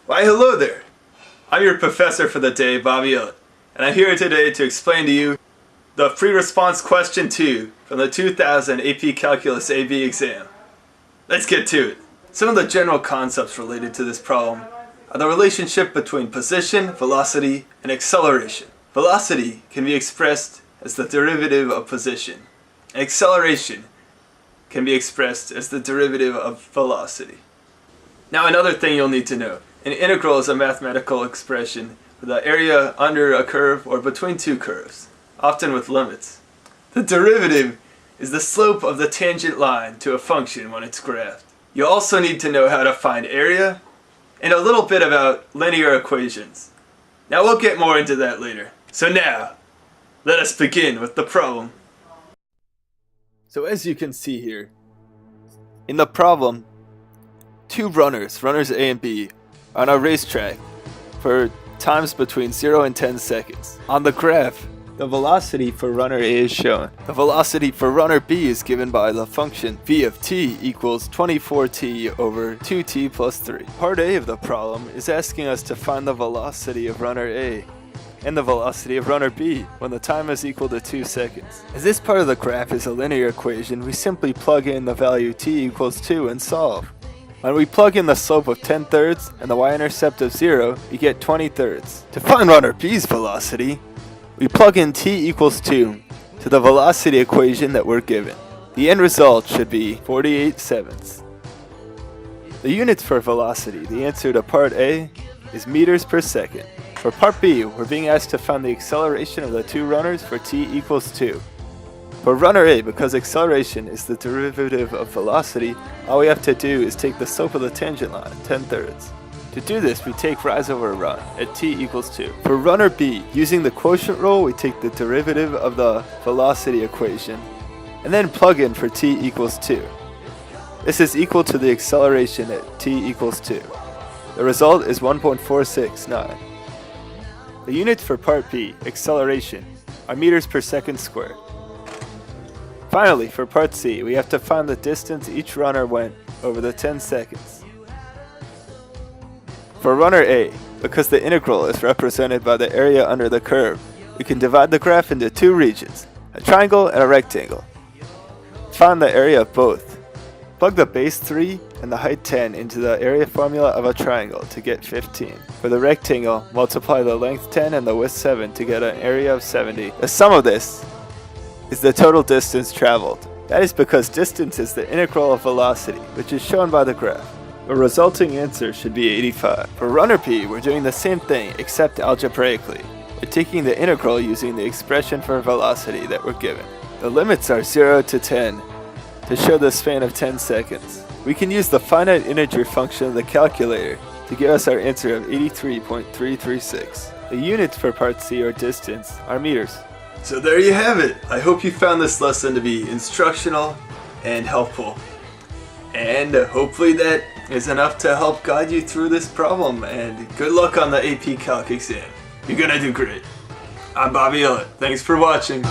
Why hello there! I'm your professor for the day, Bobby Ellett, and I'm here today to explain to you the free response question 2 from the 2000 AP Calculus AB exam. Let's get to it. Some of the general concepts related to this problem are the relationship between position, velocity, and acceleration. Velocity can be expressed as the derivative of position, and acceleration can be expressed as the derivative of velocity. Now another thing you'll need to know. An integral is a mathematical expression for the area under a curve or between two curves, often with limits. The derivative is the slope of the tangent line to a function when it's graphed. You also need to know how to find area and a little bit about linear equations. Now we'll get more into that later. So now, let us begin with the problem. So as you can see here, in the problem, two runners A and B, are on a racetrack for times between 0 and 10 seconds. On the graph, the velocity for runner A is shown. The velocity for runner B is given by the function v of t equals 24t over 2t plus 3. Part A of the problem is asking us to find the velocity of runner A and the velocity of runner B when the time is equal to 2 seconds. As this part of the graph is a linear equation, we simply plug in the value t equals 2 and solve. When we plug in the slope of 10 thirds and the y-intercept of 0, we get 20 thirds. To find runner B's velocity, we plug in t equals 2 to the velocity equation that we're given. The end result should be 48 sevenths. The units for velocity, the answer to part A, is meters per second. For part B, we're being asked to find the acceleration of the two runners for t equals 2. For runner A, because acceleration is the derivative of velocity, all we have to do is take the slope of the tangent line, 10 thirds. To do this, we take rise over run at t equals 2. For runner B, using the quotient rule, we take the derivative of the velocity equation, and then plug in for t equals 2. This is equal to the acceleration at t equals 2. The result is 1.469. The units for part B, acceleration, are meters per second squared. Finally, for part C, we have to find the distance each runner went over the 10 seconds. For runner A, because the integral is represented by the area under the curve, we can divide the graph into two regions, a triangle and a rectangle. Find the area of both. Plug the base 3 and the height 10 into the area formula of a triangle to get 15. For the rectangle, multiply the length 10 and the width 7 to get an area of 70. The sum of this is the total distance traveled. That is because distance is the integral of velocity, which is shown by the graph. The resulting answer should be 85. For runner B, we're doing the same thing except algebraically. We're taking the integral using the expression for velocity that we're given. The limits are 0 to 10 to show the span of 10 seconds. We can use the finite integer function of the calculator to give us our answer of 83.336. The units for part C, or distance, are meters. So there you have it. I hope you found this lesson to be instructional and helpful. And hopefully that is enough to help guide you through this problem. And good luck on the AP Calc exam. You're gonna do great. I'm Bobby Ellett. Thanks for watching.